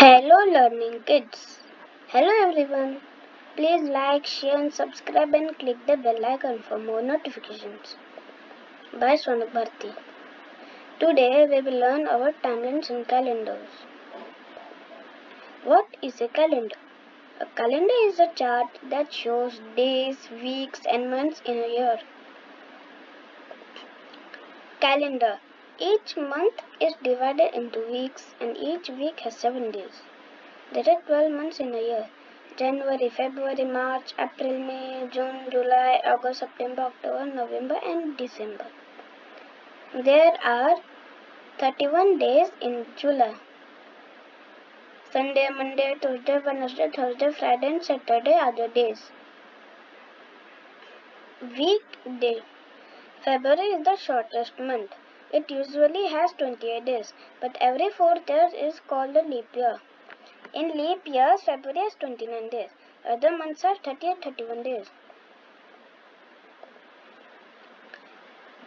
Hello, learning kids. Hello, everyone. Please like, share, and subscribe and click the bell icon for more notifications. By Sonak Bharti. Today, we will learn about timelines and calendars. What is a calendar? A calendar is a chart that shows days, weeks, and months in a year. Calendar. Each month is divided into weeks, and each week has 7 days. There are 12 months in a year. January, February, March, April, May, June, July, August, September, October, November and December. There are 31 days in July. Sunday, Monday, Tuesday, Wednesday, Thursday, Friday and Saturday are the days. Weekday. February is the shortest month. It usually has 28 days, but every 4th year is called a leap year. In leap years, February has 29 days. Other months are 30 and 31 days.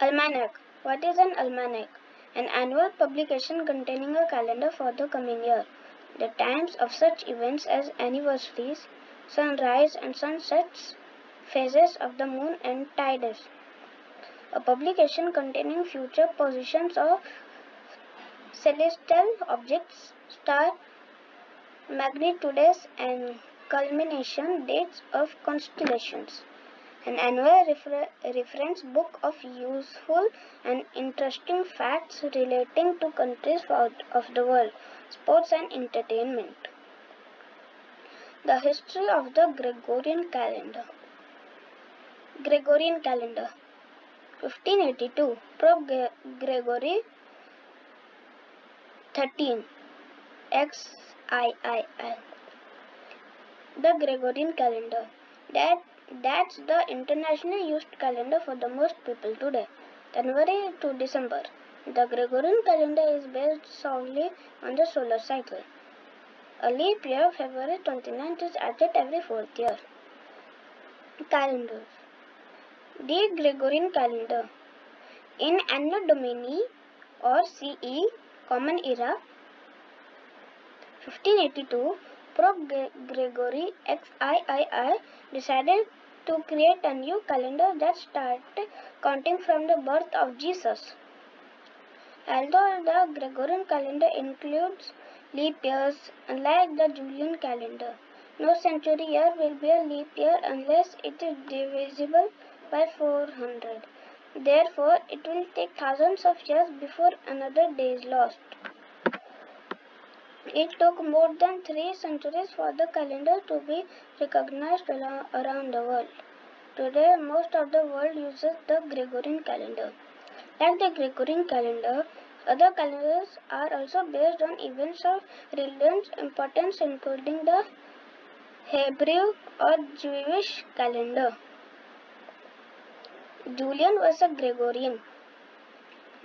Almanac. What is an almanac? An annual publication containing a calendar for the coming year. The times of such events as anniversaries, sunrise and sunsets, phases of the moon and tides. A publication containing future positions of celestial objects, star magnitudes and culmination dates of constellations. An annual reference book of useful and interesting facts relating to countries out of the world, sports and entertainment. The history of the Gregorian calendar. Gregorian calendar. 1582. Pope Gregory 13. XIII. The Gregorian calendar. That's the internationally used calendar for the most people today. January to December. The Gregorian calendar is based solely on the solar cycle. A leap year, February 29th, is added every 4th year. Calendars. The Gregorian calendar. In Anno Domini or CE, Common Era, 1582, Pope Gregory XIII decided to create a new calendar that started counting from the birth of Jesus. Although the Gregorian calendar includes leap years, unlike the Julian calendar, no century year will be a leap year unless it is divisible by 400. Therefore, it will take thousands of years before another day is lost. It took more than 3 centuries for the calendar to be recognized around the world. Today, most of the world uses the Gregorian calendar. Like the Gregorian calendar, other calendars are also based on events of relevant importance, including the Hebrew or Jewish calendar. Julian was a Gregorian.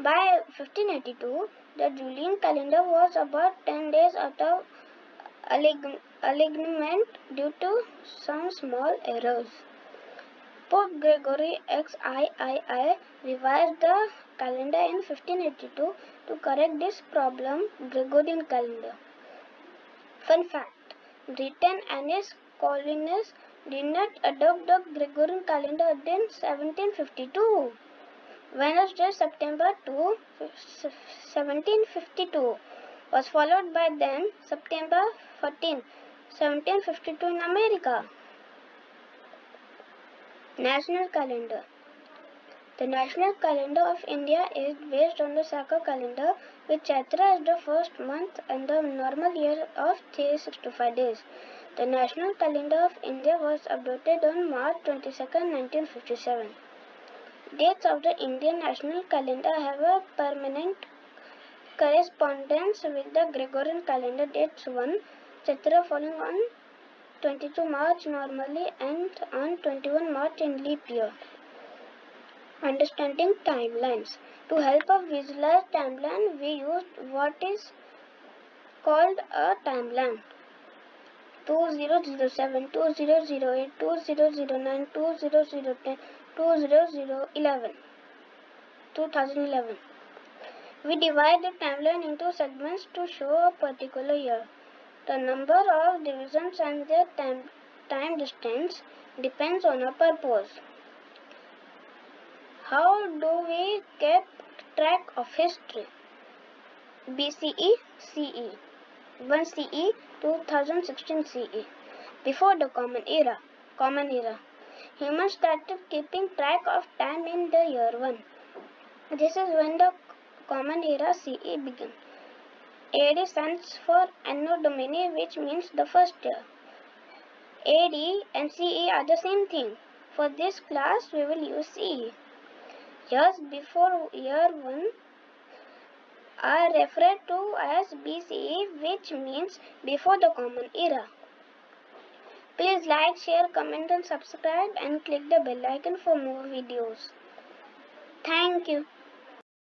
By 1582, the Julian calendar was about 10 days out of alignment due to some small errors. Pope Gregory XIII revised the calendar in 1582 to correct this problem. Gregorian calendar. Fun fact: Britain and its colonies did not adopt the Gregorian calendar until 1752. Wednesday, September 2, 1752 was followed by then September 14, 1752 in America. National calendar. The national calendar of India is based on the Sakha calendar, with Chaitra as the first month and the normal year of 365 days. The national calendar of India was adopted on March 22, 1957. Dates of the Indian national calendar have a permanent correspondence with the Gregorian calendar. Dates 1. Chaitra falling on 22 March normally and on 21 March in leap year. Understanding timelines. To help us visualize timeline, we used what is called a timeline. 2007, 2008, 2009, 2010, 2011. We divide the timeline into segments to show a particular year. The number of divisions and their time distance depends on a purpose. How do we keep track of history? BCE, CE, 1 CE, 2016 CE. Before the Common Era. Humans started keeping track of time in the year 1. This is when the Common Era CE began. AD stands for Anno Domini, which means the first year. AD and CE are the same thing. For this class, we will use CE. Years before year 1 are referred to as BCE, which means before the Common Era. Please like, share, comment and subscribe and click the bell icon for more videos. Thank you.